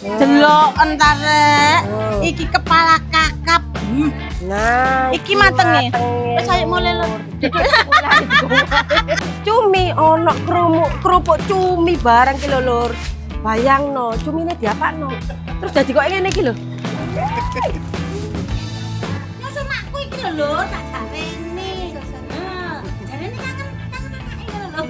Delok entar rek. Iki kepala kakap. Nah, Iki matenge. Wis ayo mulai lho. Cumi ono kerupuk cumi barang ki lho, Lur. Bayangno, cumine diapakno. Terus dadi kok ngene iki lho. Nyusul makku iki lho lho, tak jarene. Jarene kangen anake lho.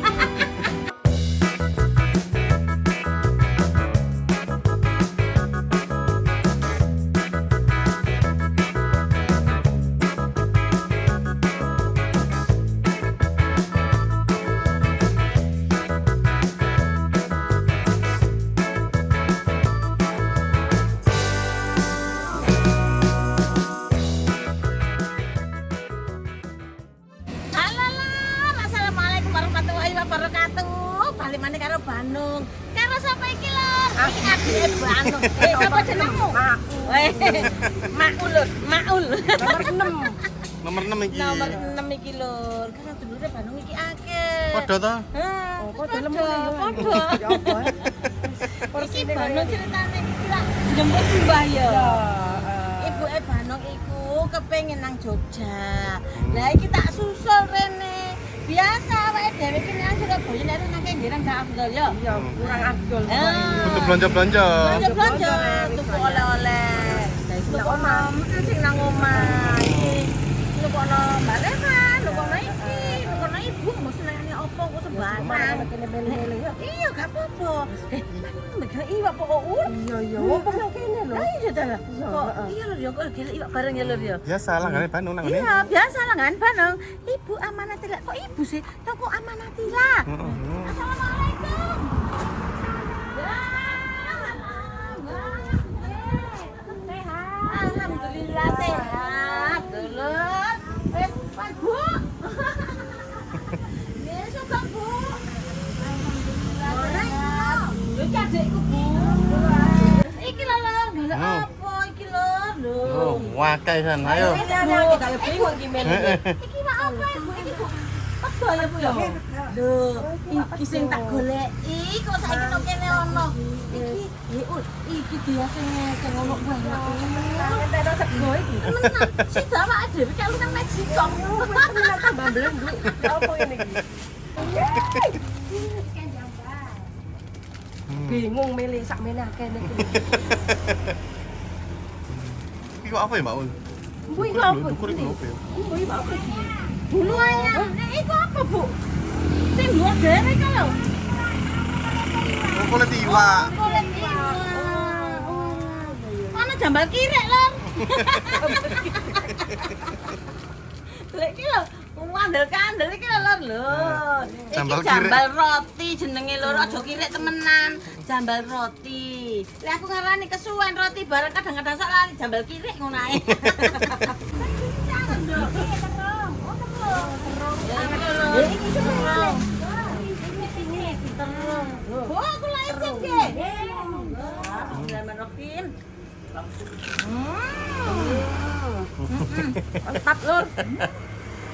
Balik maneh karo Bandung. Karo sapa iki lho? Iki adike Bandung. Sapa jenengmu? Maul. Maul. Nomor 6 iki. Nomor 6 iki lho. Karo dulure Bandung iki akeh. Padha to? Padha lemune yo. Padha. Iki Bandung ceritane iki lak jemput Mbah ya. Ibuke Bandung iku kepengin nang Jogja. Lah iki tak susul rene. Biasa awake dhewe iki nang Surabaya nek nang kenggiran gak afdol ya. Iya, kurang afdol. Untuk belanja-belanja. Belanja tuku oleh-oleh. Tuku omah sing nang omah iki. Tukono Mbak Rehan, tukono iki, tukono ibu mau senengane opo kok sembarang. Iya gak apa-apa. Megah iwak pokok ul. Iya, opo nang kene lho. Iya ta lah. Kok iya lho ya kok gelek iwak bareng ya lho ya. Biasa lah ngene Bandung nang ngene. Iya, biasa lah kan Bandung. Ibu Amanatila. Kok ibu sih? Toko Amanatila. Assalamualaikum. Sehat. Alhamdulillah sehat. Dulur. Wes, Pak Bu. Nggih, suka Bu. Alhamdulillah sehat. Lho adikku Bu. Iki lho lho, golek apa iki lho? Lho. Oh, wakai san. Ayo. Iki kaya bingung ki men. Iki mak apa Bu? Iki Bu. Apa ya Bu ya? Lho, iki sing tak goleki kok saiki nang kene ono. Iki dia sing ono banyak. Entek sego iki. Temenan, sing awake dhewe karo nang Meksiko. Temenan tambah blenduk. Apa ngene iki? Bingung milih sak meneh kene iki. Iku apa ya, Mbak Ul? Bu iki apa? Dukur iku apa ya? Bu iki apa? Bulu ayam. Nek iku apa, Bu? Sing luar dhewe ka lho. Oh, kulit iwak. Kulit iwak. Ana jambal kirek, Lor. Lek iki lho, kandel iki lho, Lor. Lho. Iki Jambal jambal roti jenenge Lor, aja kirek temenan. Jambal roti. Lek aku ngarani kesuwen roti bareng kadang-kadang sak lali jambal kirek ngono ae. Bu, aku lahir sih, Ge. Bismillahirrahmanirrahim. Mantap, Lur.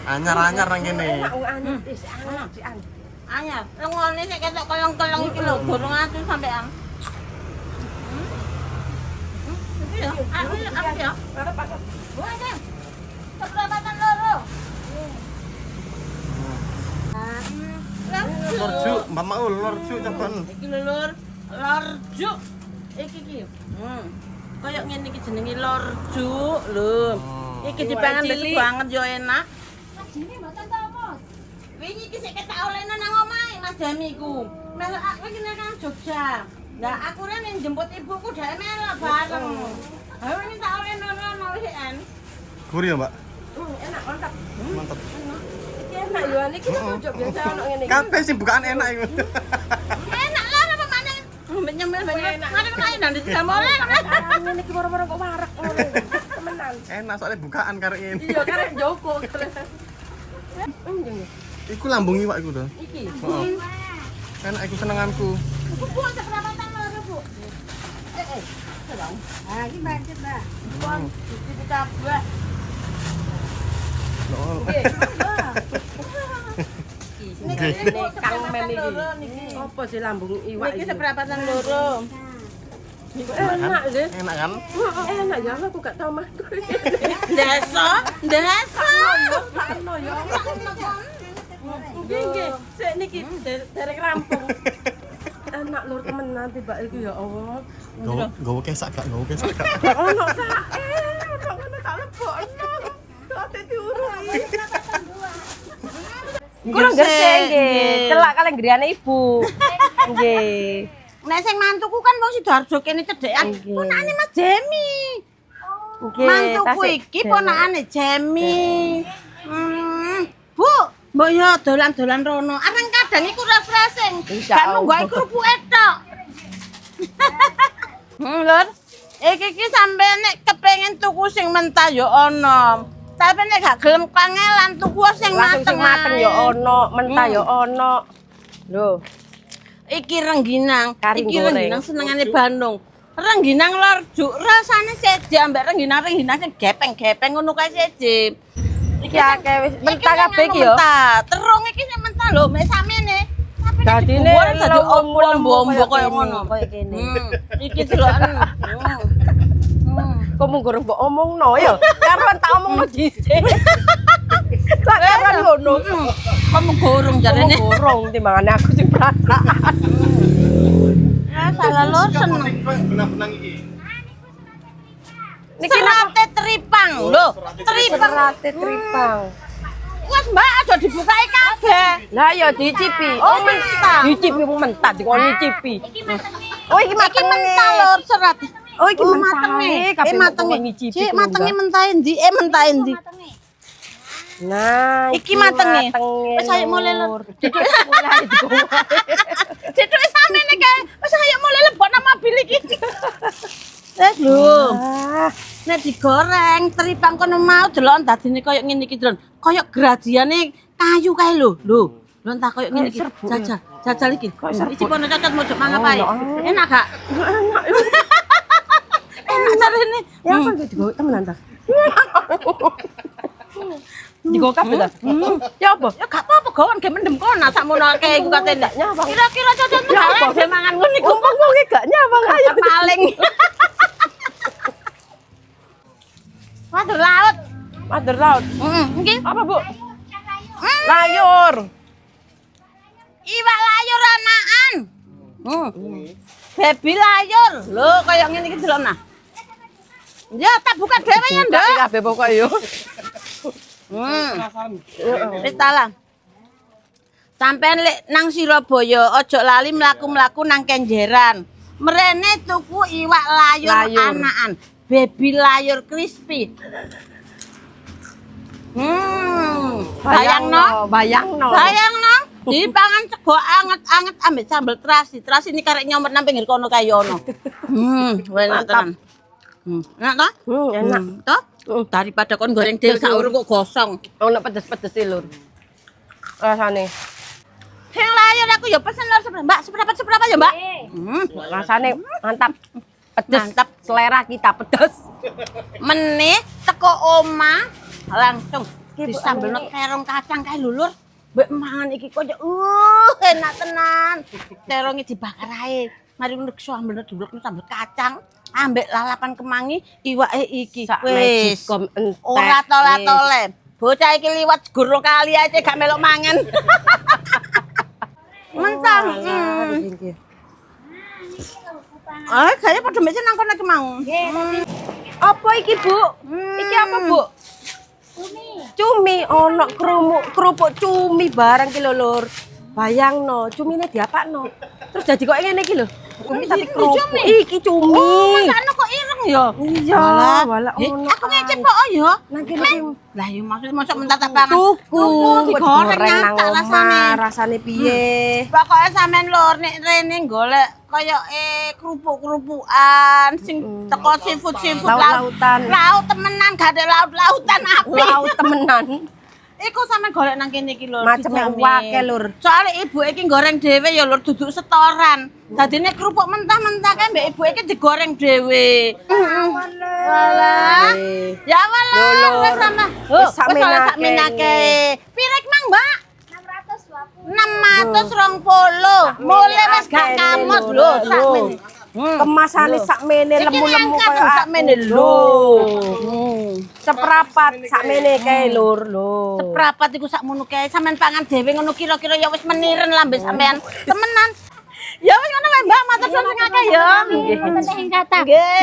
Anyar-anyar nang kene. Anyar wis anyar. Anyar, lengone sik ketok kelong-kelong iki lho, durung atuh sampean. Iki ya, aku ya. Bu, aja. Keberapatan loro. Lorju, Mbak Maul, lorju coban. Iki lho Lur, lorju. Iki. Kayak ngene iki jenenge lorju lho. Iki dipangan besok banget yo enak. Majine mboten to, Mas. Wingi iki sik ketak olehna nang omahe Mas Jamiku. Melok aku iki nang Jogja. Lah aku rene njemput ibuku dhek melok bareng. Ha wingi tak olehno rono wis en. Gurih ya, Mbak? Enak, mantap. Mantap. Iki enak yo, iki cocok biasa ono ngene iki. Kabeh sing bukaan enak iku. Enak lah apa maneh. Nyemil banyak. Mari kaya nang tidak boleh. Ngene iki moro-moro kok warak ngono. Temenan. Enak soalnya bukaan karo ini. Iya, karek Joko. Iku lambung iwak iku to. Iki. Heeh. Enak iku senenganku. Bu, keberapatan loro, Bu? Tolong. Ah, iki banget, Mbak. Kon iki kabeh. Loh. Ini Kang Mem iki. Apa sih lambung iwak Niki iki? seberapatan loro. Enak deh. Enak kan? Enak ya, aku gak tau mah. Desa. Sakno ya. Nggih, sik niki derek rampung. Enak lur temenan tiba iki ya Allah. Gowo kesak gak? Gowo kesak gak? Ono sae, ono ngono tak lebokno. Ate diurui. Kurang gresik nggih, celak kalih griyane ibu. Nggih. Nek sing mantuku kan wong Sidoarjo kene cedhekan. Nggih. Ponakane Mas Jemi. Nggih, Mantuku tasik iki derek. ponakane Jemi. Bu, mbok yo dolan-dolan rono. Areng kadang iku refreshing. Insya Kan mung Allah. gawe kerupuk tok. Lur, iki sampeyan nek kepengin tuku sing mentah yo ono. Tapi nek gak gelem kangelan tuku sing Langsung sing mateng ya ae. ono, mentah ya ono. Lho, Iki rengginang, Kari iki goreng. rengginang senengane Bandung. Rengginang lorjuk rasane seje ambek rengginang sing gepeng-gepeng ngono kae seje. iki akeh wis mentah Iki kabeh sing iki ya. mentah. Terung iki sing mentah lho, mek samene. Tapi nek Dadine dibumbur dadi lembu-lembu ombo koyo kaya ngono. kaya kene. Iki deloken. Kok mung goreng mbok omongno ya. Karuan tak omongno dhisik. Tak karuan ngono. Kamu gorong jarene. Omong gorong timbangane aku sing perasaan. Ya salah lur seneng. Benang-benang iki. Niki Serate tripang lho. Tripang. serate tripang. Wes Mbak aja dibukai kabeh. Lah ya dicipi. Oh, mentah. Dicipi mung mentah dikon nyicipi. Oh iki Iki mateng mentah lur serat. Oh iki mentah. matenge. Kabeh Matenge. kok nyicipi. Cik, matenge mentah endi? Mentah endi? Nah, Iki matenge. Wes ayo mulai lur. mulai digowo. Cetuke samene kae. Wes ayo mulai lebokno mobil iki. Wes lho. Ah, Nek digoreng tripang kono mau delon dadine koyo ngene iki delon. Koyo gradiane kayu kae lho. Lho, lho entah koyo ngene iki. Koyo serbuk, Jajal iki. Koyo serbuk. Iki kono cocok mojok mangap ae. Oh, Enak gak? enak. Enak jarene. Ya kan digowo temenan ta. Digowo kabeh ta. Ya apa? Ya gak apa-apa gawon ge mendem kono sakmono akeh iku katene. Nyawang. Kira-kira cocok Ya apa? gak mangan ngono iku. Ngomong gak nyawang ayo. Paling. Waduh laut. Madur laut. Iki Apa, Bu? Layur. iwak layur anakan. Baby layur. Lho kaya ngene iki delok nah. Ya tak buka dhewe ya, Nduk. Kabeh pokoke yo. Wis talang. Sampeyan lek nang Surabaya aja lali mlaku-mlaku nang Kenjeran. Mrene tuku iwak layur Layur. anakan. Baby layur crispy. Bayangno. Bayangno. Dipangan sego anget-anget ambek sambel terasi. Terasi ini karek nyomot nang pinggir kono kaya ono. Enak tenan. Enak toh? Enak. Toh? Daripada kon goreng dhewe sak urung kok gosong. Ono pedes-pedes e, Lur. Rasane. Sing layur aku ya pesen lor seberapa, Mbak. Seberapa ya, Mbak? Rasane mantap. Pedes. Mantap. Selera kita pedes. Meneh teko oma langsung Ki, Bu, disambelno ane. terong kacang kae lho, Lur. Mbek mangan iki koyo enak tenan. Teronge dibakar ae. Mari ngono sambelno duluk sambel kacang ambek lalapan kemangi iwake iki. Sak Wis. magicom entek. Ora tola-tole. Bocah iki liwat guru kali aja gak melok mangan. Mentang. Kayaknya pada meja nang kono iki mau. Apa iki, Bu? Iki apa, Bu? Cumi. Ono kerupuk cumi barang ki lho, Lur. Bayangno, cumine diapakno. Terus jadi kok ngene iki lho. Cumi tapi kerupuk. cumi? Iki cumi. Oh, masakno kok ireng ya? Iya, walah ono. Aku ngecek kok ya. Nang kene iki Lah yo maksud mosok mentah tak pangan. tuku digoreng nang nyata rasane. omah, rasane piye? Pokoke sampean lur nek rene golek kaya kerupuk-kerupukan sing teko seafood Laut-lautan. Laut temenan gak ada laut-lautan apik. Laut temenan. Iku sampean golek nang kene iki lur. Maceme dijamin. wake, Lur. Soale ibu iki goreng dhewe ya lur duduk setoran. Dadine kerupuk mentah-mentah kae mbek ibu iki digoreng dhewe. Walah. Ya walah, Lho, wis sama. Wis sakmenake. Sakmenake. Pirek mang, Mbak? 620. Mulai wis gak kamot lho sakmene. Kemasane sakmene lemu-lemu koyo koyo sakmene lho. Seprapat sakmene kae lur lho. Seprapat iku sakmono kae sampean pangan dhewe ngono kira-kira ya wis meniren lambe sampean. Temenan. Ya wis ngono wae Mbak, matur suwun akeh ya. Nggih.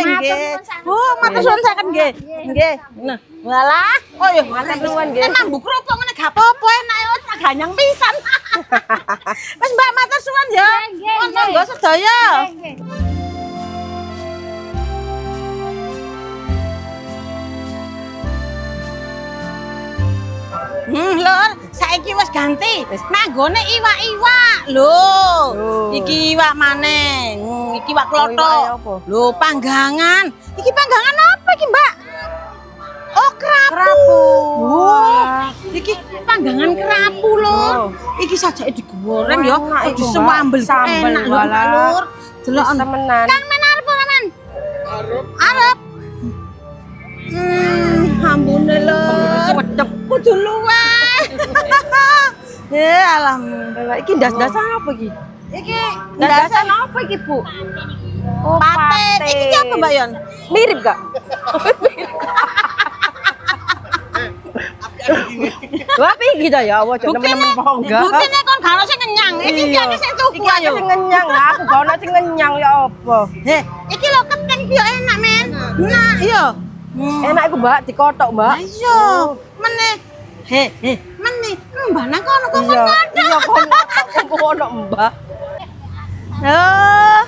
Nggih. Oh, matur suwun saken nggih. Nggih. Nah, walah. Oh ya, matur suwun nggih. Nambu kerupuk ngene gak apa-apa enak wis ganyang pisan. Wis Mbak, matur suwun ya. Monggo sedaya. Lur, saiki wis ganti. Nanggone iwak-iwak. Lho. Iki iwak maneh. Iki iwak klothok. Lho, panggangan. Iki panggangan apa iki, Mbak? Oh, kerapu. Wah, iki panggangan kerapu, Lur. Iki sajake digoreng ya, disambel enak lho, Lur. Delok temenan. Kang men arep ora, Men? Arep. Ampune Lur. Wedep kudu luweh. Ya alhamdulillah. Iki ndas-ndasan apa iki? Iki Ndas-ndasan apa iki, Bu? Oh, paten. Iki apa, Mbak Yon? Mirip gak? Wah, iki ta ya, ojo nemen-nemen enggak. Buktine kon gak ono sing kenyang. Iki kene sing tuku ayo. Sing ngenyang, aku gak ono sing ngenyang ya apa? Heh, iki lho keteng iki yo enak, Men. Nah, iya. Enak iku, Mbak, dikotok, Mbak. Ayo, meneh. Meneh. Mbah nang kono kok Iya, ngono. iya kono, Mbak. Oh.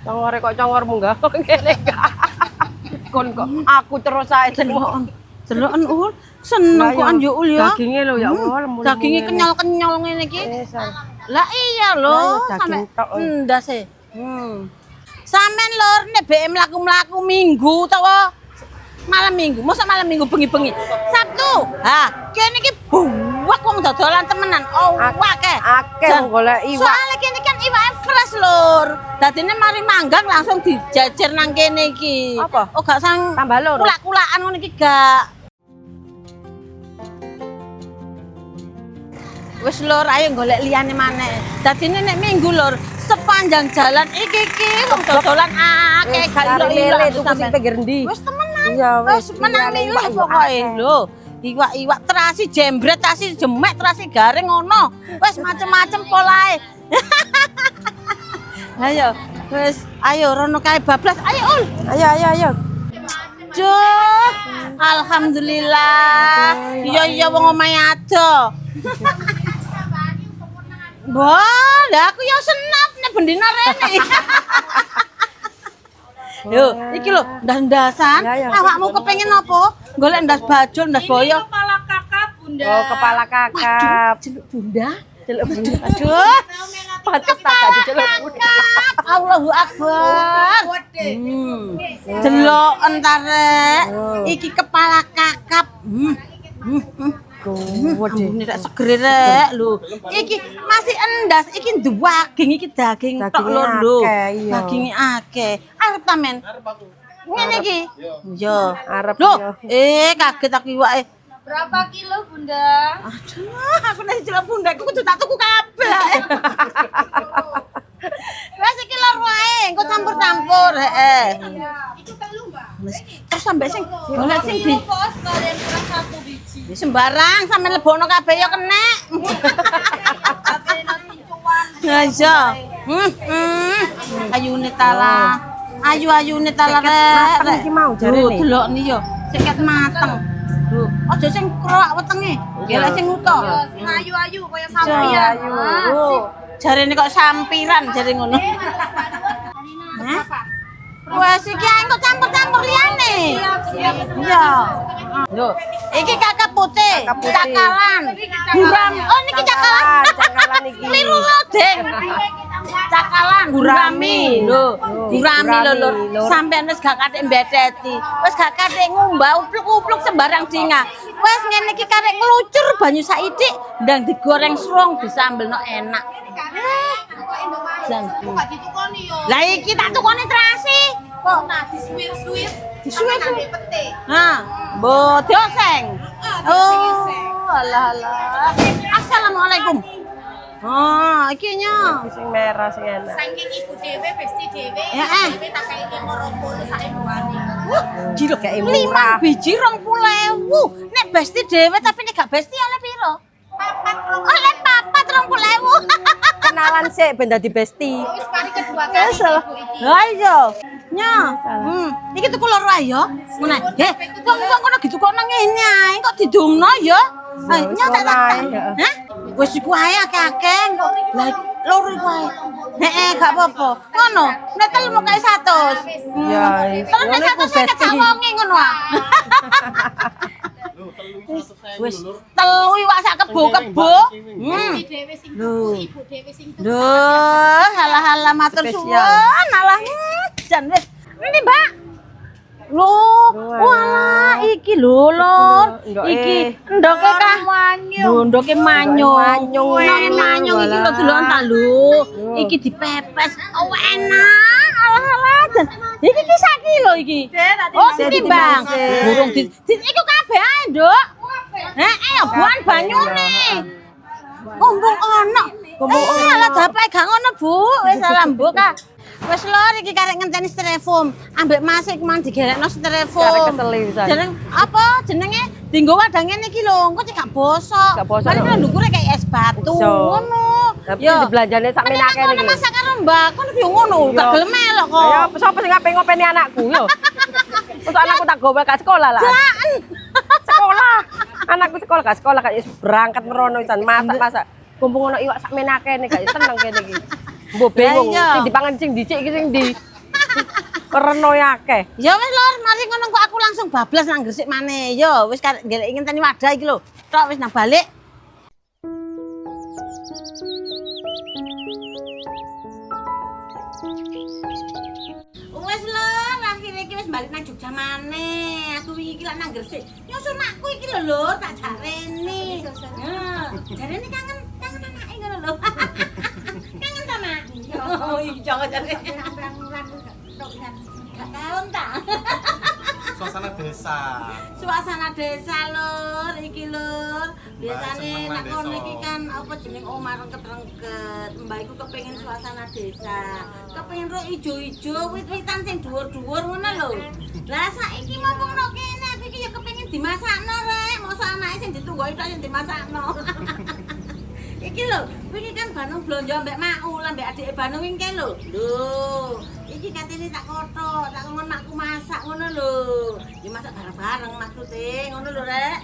Congore kok congormu enggak ngene gak. Kon kok aku terus ae Deloken. Deloken ul. Seneng kok an yo ul ya. Daginge lho ya Allah, lemu. Daginge kenyal-kenyal ngene iki. Lah iya lho, sampe ndase. Sampeyan lur nek BM mlaku-mlaku minggu utawa malam minggu, mosok malam minggu bengi-bengi. Sabtu. Ha, kene iki buwak wong dodolan temenan. Oh, akeh. Akeh golek iwak. Soale kene kan iwake fresh lur. Dadine mari manggang langsung dijajar nang kene iki. Apa? Oh, gak sang Tambah lur. kulak-kulakan ngono iki gak. Wis lur, ayo golek liyane maneh. Dadine nek minggu lur, sepanjang jalan iki wong dodolan akeh gak lele tuku sing pinggir ndi. Wis temenan. Iya, Wis menang wis pokoke lho. Iwak-iwak terasi jembret, terasi jemek, terasi garing ngono. Wis macem-macem polahe. Ayo, wis ayo rono kae bablas. Ayo ul. Ayo. Duh, alhamdulillah. Iya wong omahe ado. Wah, lah aku ya senap nek bendina rene. Yo, iki lho, ndas-ndasan. Awakmu kepengin apa? Golek ndas bajul, ndas boyo. Kepala kakap, Bunda. Oh, kepala kakap. Celuk Bunda. Celuk Bunda. Aduh. Pantes tak gak celuk Bunda. Allahu Akbar. Delok entarek. Iki kepala kakap. Ini rek seger rek lho. Iki masih endas, iki daging, iki daging tok lho. Daginge akeh. Arep ta men? Arep aku. Ngene iki. Yo, Arep lho. Kaget aku iwake. Berapa kilo, Bunda? Aduh, aku nek jelek Bunda aku kudu tak tuku kabeh. Wes iki lor wae, engko campur-campur, heeh. Itu telu, Mbak. Terus sampe sing golek sing di Bos, kalian kurang 1 biji. sembarang sampe lebono kabeh ya kenek. Tapi nasi cuan. Nah iya. Ayune tala. Ayu-ayune tala rek. Iki mau jarene. Delok ni yo, seket mateng. Lho, aja sing krok wetenge. Gelek sing utuh. Sing ayu-ayu kaya sampeyan. Jarene kok sampiran jare ngono. Hah? Wes iki ae kok campur-campur liyane. Iya. Lho, iki kakap putih, cakalan. Guram. Oh niki cakalan. Cakalan iki. Liru lho, Deng. Cakalan gurami lho. Gurami lho. Sampeyan wis gak kathik mbedeti. Wis gak kathik ngumbah upluk-upluk sembarang dinga. Wes ngene iki karek nglucur banyu saidik ndang digoreng srong disambelno enak. Jan. Kok ditukoni yo. Lah iki tak tukoni terasi. Kok Nah, disuwir-suwir. disuwir. Nanti pete. Nah, mbok dioseng. Dioseng-oseng. Oh, alah. Assalamualaikum. Oh, iki nya. Sing merah sing enak. Saking ibu dewe, besti dewe, Ya, dewe tak kayak ini ngorong-ngorong saya buani. Jiro kayak Limang murah. biji 20.000. Nek besti dhewe tapi nek gak besti oleh piro? Oleh 20.000. Kenalan sih ben dadi besti. Wis mari kedua kali ibu ini. Lah iya. Nya. Iki tuku loro ae ya. Ngono. Kok ngono gitu kok nang ngene ae kok didumno ya. Nya tak tak. Hah? Wis iku ae akeh-akeh kok. Lah loro iku ae. Heeh, gak apa-apa. Ngono. Nek telu mau kae 100. Ya, Kalau nek 100 saya gak wonge ngono ah. Wis telu iwak sak kebo-kebo. Besti dewe sing tuku, ibu dewe sing tuku. Duh, halah-halah matur suwun, alah jan wis. Ini, Mbak. Loh, walah iki lho, Lur. Iki ndoke kah manyu. Ndoke manyu. Manyu iki lho delok ta lho. Iki dipepes. Oh, enak. Alah-alah jan. Iki ki sak kilo iki. Oh, ditimbang. Burung iku kabeh ae, Nduk. Ya buan banyune. Kumpung ono. Alah dape gak ngono, Bu. Wis salah mbok ah. Wis lor iki karek ngenteni styrofoam. Ambek Mas iki mang digerekno styrofoam. Karek keteli pisan. Jeneng apa jenenge? Dinggo wadang ngene iki lho, engko cek gak bosok. Gak bosok, Paling lho. ndukure kayak es batu Iso. ngono. Tapi dibelanjane sak menake Kono iki. masak karo Mbak, kono yo ngono, gak gelem melok kok. Ya, sapa sing ngape ngopeni anakku yo? Terus anakku tak gowe ke sekolah lah. Jaen. Sekolah. Anakku sekolah gak sekolah gak berangkat merono pisan masak-masak. Kumpul ngono iwak sak menake nih gak seneng kene iki. Mbok bingung Lah iya. sing dipangan sing dicik iki sing di reno akeh. Ya wis lor, mari ngono kok aku langsung bablas nang Gresik maneh. Yo wis karek ngelek ngenteni wadah iki lho. Tok wis nang balik. Wes lor, akhirnya iki wis balik nang Jogja maneh. Aku wingi iki lak nang Gresik. Nyusul makku iki lho lur, tak jarene. Heeh. Jarene kangen anake ngono lho. Kangen ta, Mak? Oh, iki jangan jare. Gak taun ta. Suasana desa. Suasana desa lur, iki lur. Biasane seneng nek nang kono desa. iki kan apa jeneng omah rengket-rengket. Mbak iku kepengin suasana desa. Kepengin ro ijo-ijo, wit-witan sing dhuwur-dhuwur ngono lho. Lah saiki mumpung nek kene aku iki ya kepengin dimasakno rek. Mosok anake sing ditunggoki tok sing dimasakno. Iki lho, wingi kan Bandung blonjo ambek Makul, ambek adike Bandung wingi lho. Lho, iki katene tak kothok, tak ngon makku masak ngono lho. Ya masak bareng-bareng maksude, ngono lho rek.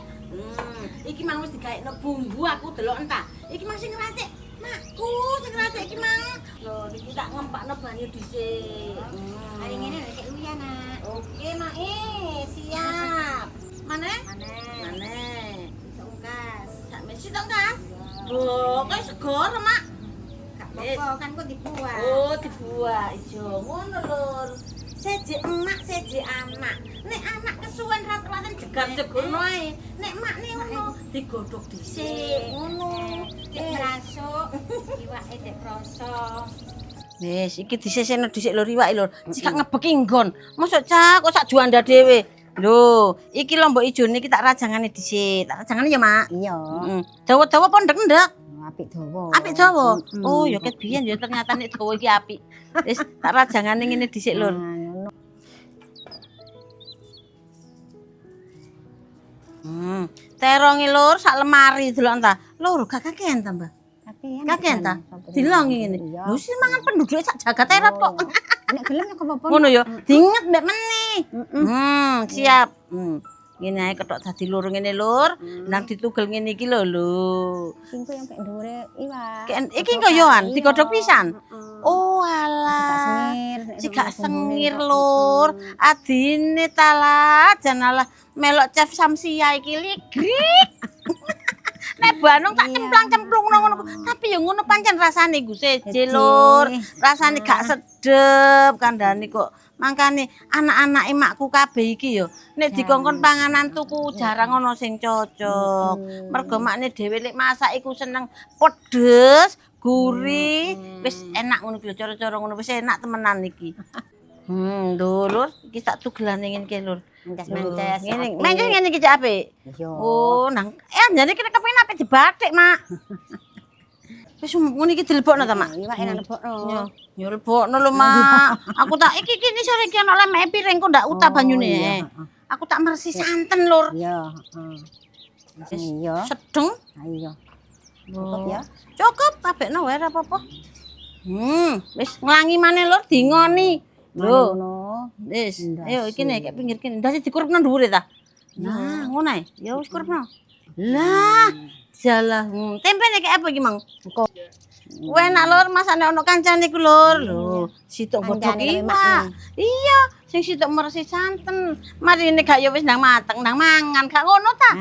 Iki mang wis digaekno bumbu aku delok entah. Iki mang sing ngracik makku, sing ngracik iki mang. Lho, iki tak ngempakno banyu dhisik. Hari ngene nek uya nak. Oke, Mak. Siap. Mana? Mana? Ungkas. Sak mesi to, Kas? Oh, kok segor, Mak? Gak apa-apa kan kok dibuat. Oh, dibuat ijo. Ngono lur. Seje emak, seje anak. Nek anak kesuwen rat-raten jegar-jegurno ae. Nek makne ngono digodhog dhisik. Ngono. Cek merasuk, iwake cek kroso. Wis, iki disesekno dhisik lho iwake lur. Cekak ngebeki nggon. Mosok cak kok sak juanda dhewe. Lho, iki lombok ijone iki tak rajangane dhisik. Tak rajangane ya, Mak. Iya. Heeh. Dawa-dawa apa ndek-ndek? Apik dawa. Apik dawa. Oh, ya ket biyen ya ternyata nek dawa iki apik. Wis tak rajangane ngene dhisik lur. Terongi lur sak lemari delok ta. Lur gak kakean ta, Mbak? Kakean ta? Dilongi ngene. Lho sih mangan penduduk sak jagat terat kok. Nek gelem ya apa-apa. Ngono ya. Diinget mbek meneh. Siap. Ngene ae ketok dadi lur ngene lur. Nang ditugel ngene iki lho lho. Singko yang pek ndure iwak. Iki kok yoan digodhog pisan. Oh alah. Sengir. Si gak sengir lur. Adine tala janalah melok chef Samsia iki ligrik. Nek Bandung tak cemplang-cemplungno ngono. Tapi ya ngono pancen rasane Gus seje lur. Rasane gak sedep kandhane kok. Mangkane anak-anake makku kabeh iki ya nek dikongkon panganan tuku jarang ana sing cocok. Mergo makne dhewe lek masak iku seneng pedes, gurih, wis enak ngono iki lho cara-cara ngono wis enak temenan iki. Lur, iki tak tugelane ngene iki lur. Mentes-mentes. Ngene, mentes ngene iki cak apik. Yo. Oh, nang jane kene kepengin apik dibathik, Mak. Wis ngono iki dilebokno ta, Mak? Iwake nang lebokno. Ya lebokno lho, Mak. Aku tak iki sore iki ana lemeke piring kok ndak utah banyune. Aku tak meresi santen, Lur. Iya, heeh. Iya. Sedeng. Ayo. Cukup ya. Cukup, kabekno wae ora apa-apa. Wis nglangi maneh, Lur, dingoni. Lho, Ngono. wis. Ayo iki nek kayak pinggir kene. Ndase dikurupno dhuwure ta? Nah, ngono ae. Ya wis kurupno. Lah, jalah. Tempene kayak apa iki, Mang? Enak Lur, masane ono kancane iku Lur. Lho, sitok godhog iwak. Iya, sing sitok meresi santen. Marine gak ya wis ndang mateng, ndang mangan, gak ngono ta?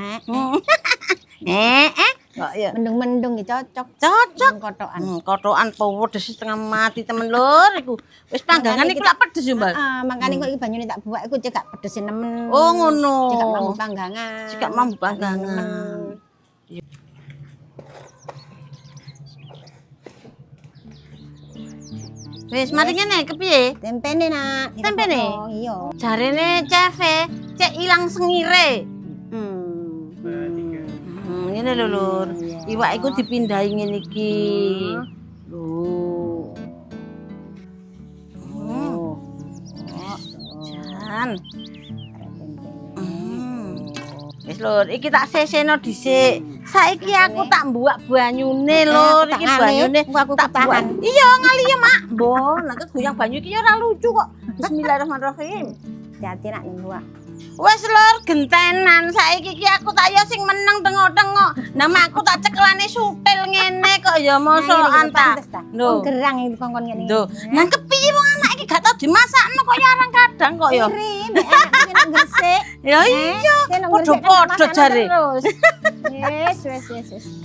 Kok ya Mendung-mendung iki cocok. cocok. Kotokan. Kotokan pedes setengah mati temen Lur iku. Wis panggangan iku lak pedes yo, Mbak. Heeh, makane kok iki banyune tak buak iku cekak pedesin nemen. Oh, ngono. Cekak mambu panggangan. Cekak mambu panggangan. Wis mari ngene kepiye? Tempene nak. Tempene? Iya. Jarene chef cek ilang sengire. Ngene lho Lur. Iwak iku dipindahi ngene iki. Lho. Jan. Wis Lur, iki tak seseno dhisik. Saiki aku tak mbuak banyune Lur, iki banyune aku tak buak. Iya, ngali ya, Mak. Mbon, nek goyang banyu iki ya ora lucu kok. Bismillahirrahmanirrahim. Hati-hati nak ning buak. Wes Lur, gentenan saiki iki aku tak ya sing meneng tengok-tengok. Nah, makku tak cekelane sutil ngene kok ya mosokan ta. Lho, Gerang iki kongkon ngene. lho. Nang kepiye wong anak iki gak tau dimasakno kok ya arang kadang kok ya. Iri, mek enak gresik. Ya iya, padha-padha jare. Wes.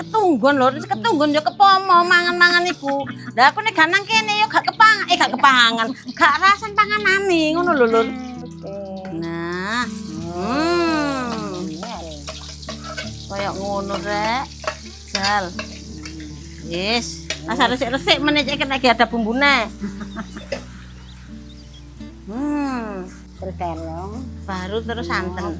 Ketunggon lho, ketunggon ya kepomo mangan-mangan iku. Lah aku nek gak nang kene ya gak kepangan, gak rasan panganane ngono lho Lur. Nah. Kayak ngono rek. Jal. Wis, asal resik-resik meneh cek nek ada bumbune. Terus terong. Baru terus santen.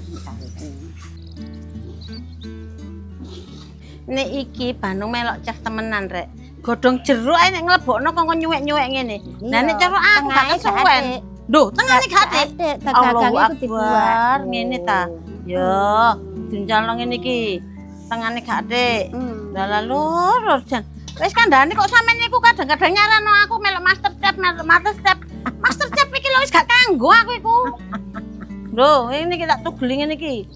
Nek iki Bandung melok chef temenan rek. Godhong jeruk ae nek nglebokno kok nyuwek-nyuwek ngene. Lah nek cara aku gak kesuwen. Duh, tengane gak ade. Allahu Akbar, ngene ta. Ya, dincalno ngene iki. Tengane gak ade. Lah lur jan. Wis kandhane kok sampean niku kadang-kadang nyarano aku melok MasterChef, MasterChef iki lho wis gak kanggo aku iku. Lho, ini kita tugeli ngene iki.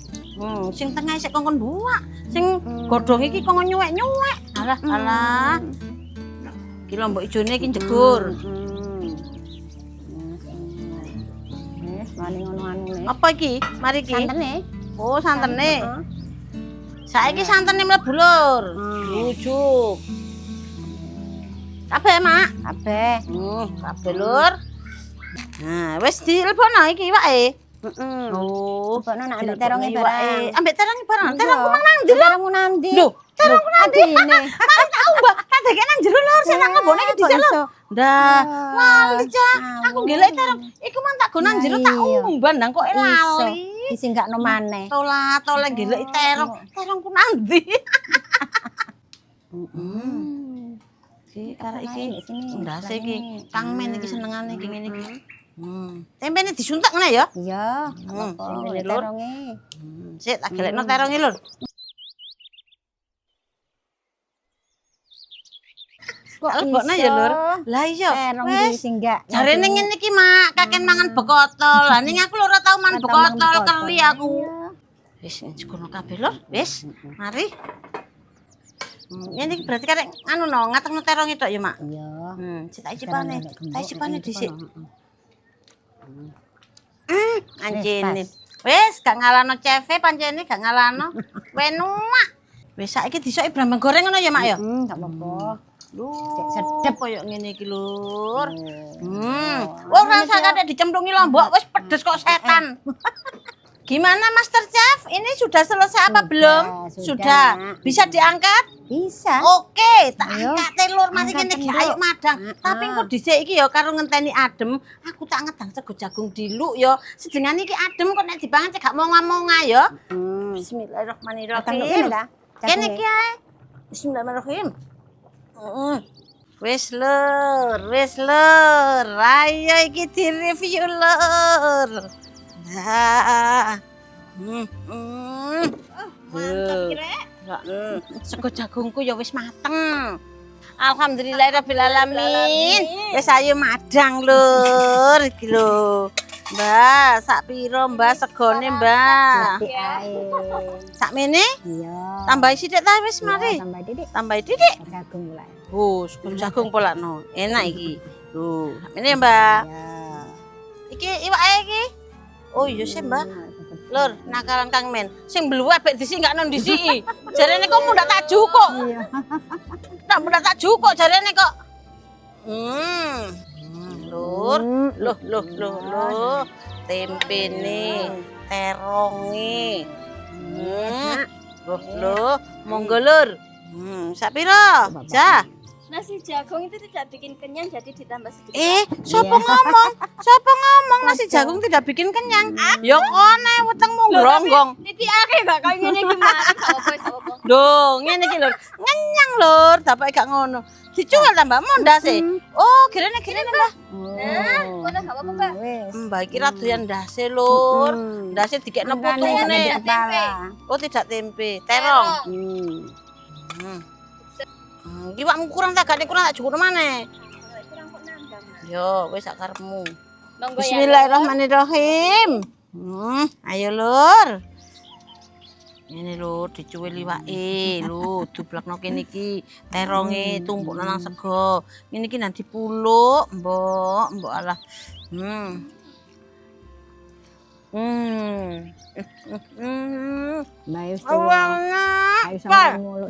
Sing tengah sik kongkon buak, sing godhong iki kongkon nyuwek-nyuwek. Alah. Iki lombok ijone iki njegur. Wes, mari ngono anune. Apa iki? Mari iki. Santene. Oh, santene. Saiki santene mlebu Lur. Ujug. Kabeh, Mak. Kabeh. Kabeh Lur. Nah, wis dilebono iki iwake. Oh, Pokoknya nak ambil terongnya barang. Ambek terongnya barang. Terongku mang nang ndi? Terongmu nanti. Lho, terongku nanti. Ini. Mari tak umbah. Tak dek nang jero lho, sing nang ngebone iki dhisik lho. Ndah, lali Cak. Aku golek terong. Iku mang tak go nang jero tak umbah ndang kok lali. Disinggakno maneh. Tole golek terong. Terongku nanti. Iki arek iki ndase iki Kang Men iki senengane iki ngene iki. Tempene disuntak ngene ya? Iya, Tempene Lur. terongnya. Sik tak gelekno terongnya Lur. Kok Lebokno ya Lur. Lah iya. Terong Wes. disinggak. Jarene ngene iki Mak, kakek mangan bekotol. Lah ning aku lho ora tau mangan bekotol keri aku. Wis njegono kabeh Lur. Wis, mari. Ini berarti karek anu no ngatengno terong tok ya Mak. Iya. Cita icipane. Tak icipane dhisik. Anjene. Wis gak ngalano chef pancene gak ngalano. Wenuak. Wis saiki disoki brambang goreng ngono ya Mak ya? Gak apa-apa. Cek sedep koyo ngene iki Lur. Wong rasane nek dicemplungi lombok wis pedes kok setan. Gimana Master Chef? Ini sudah selesai apa belum? Sudah. Bisa diangkat? Bisa. Oke, tak Ayo. angkat telur mati Angkat kene dulu. ayo madang. Tapi kok dhisik iki ya karo ngenteni adem, aku tak ngedang sego jagung diluk ya. Sejenenge iki adem kok nek dipangan cek gak monga-monga ya. Tangkep Bismillahirrahmanirrahim. kene ta? Kene iki ae. Bismillahirrahmanirrahim. Wis lur. Ayo iki di-review lur. Nah. Sego jagungku ya wis mateng. Alhamdulillahirabbil alamin. Wis ayo madang lur iki lho. Mbak, sak piro Mbak segone Mbak? Sakmene? Iya. Tambahi sithik ta wis mari. Tambah didik. Tambahi didik. Jagung mulai. Oh, sego jagung polakno. Enak iki. Lho, sakmene Mbak. Ya. Iki iwake iki. Oh iya sih Mbak. Lur, nakalan Kang Men. Sing bluwek mek disingakno ndisiki. Jarene kok mundak tak jukuk. Iya. Tak mundak tak jukuk jarene kok. Lur, loh. Tempene, teronge. Loh, monggo lur. Sak pira? Ja. Nasi jagung itu tidak bikin kenyang, jadi ditambah sedikit. Sapa ngomong? Sapa ngomong nasi jagung tidak bikin kenyang? Ya kone wetengmu ngronggong. Titi akeh gak kayak ngene iki Mas. Apa? Lho, ngene iki lur. Ngenyang lur, dapake gak ngono. Dijual ta Mbak mondase. Oh, kirene Mbak. Nah, ngono gak apa-apa, Mbak. Wis. Mbak iki ra doyan ndase lur. Ndase dikekno putune. Oh, tidak tempe, terong. Iwakmu kurang tak gak kurang tak jukuk maneh. Kurang kok nambah, Mas. Yo, wis sak karepmu. Monggo ya. Bismillahirrahmanirrahim. Ayo lur. Ini lur dicuwil iwake, lho dublekno kene iki. Teronge tumpukno nang sego. Ngene iki nang dipuluk, mbok alah. Mbak wis Enak. sama muluk.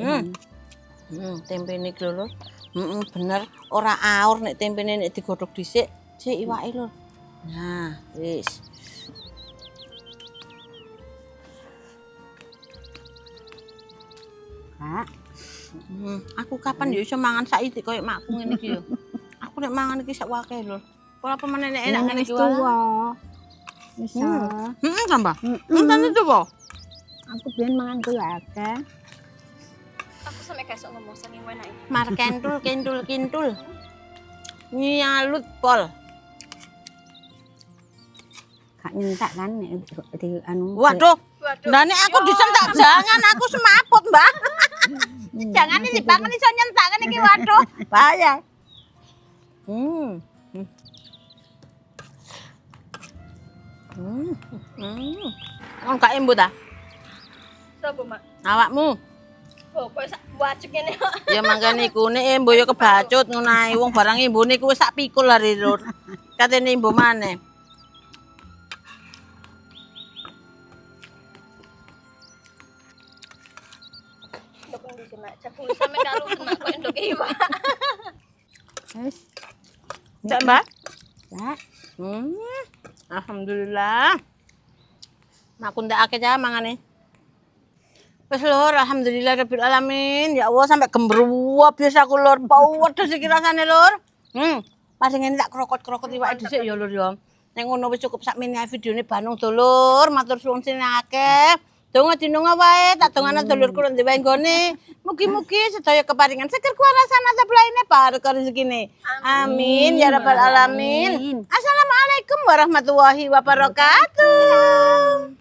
Tempene iki lho. Bener ora aur nek tempene nek digodhog dhisik, sik iwake lho. Nah, wis. Kak, Aku kapan ya iso mangan saiki koyo makku ngene iki yo. Aku nek mangan iki sak wakeh lho. Ora apa meneh nek enak ngene iki wae. Wis Tambah. Entane tuwa. aku biyen mangan kuwi akeh. Aku sampe gak sok ngomong saking enake. Mar kentul. Nyalut pol. Gak nyentak kan nek di anu. Waduh. Lah nek aku disentak jangan aku semaput, Mbak. Jangan ini banget iso nyentak kan iki waduh. Bahaya. Kon gak embu ta? Sopo, Mak? Awakmu. Oh, koyo sak wajek ngene kok. Ya mangkane iku nek embu ya kebacut ngono ae wong barang embune iku wis sak pikul hari lur. Katene embu maneh. Ndok ndi sih, Mak? Jagung sampe karo Mak koyo ndok iwak. Wis. Cak, Mbak? Kak, Alhamdulillah. Aku ndak akeh cah mangane. Wis lur, alhamdulillah rabbil alamin. Ya Allah sampai gembruwop biasa aku lur. Wedhus iki rasane lur. Pas ngene tak krokot-krokot iwake dhisik ya lur ya. Nek ngono wis cukup sakmene videone Banung dulur. Matur suwun sing akeh. Donga dinonga wae, tak dongana dulurku ndek wae nggone. Mugi-mugi sedaya keparingan seger kuwarasan atap lainnya barokah rezekine. Amin ya rabbal alamin. Assalamualaikum warahmatullahi wabarakatuh.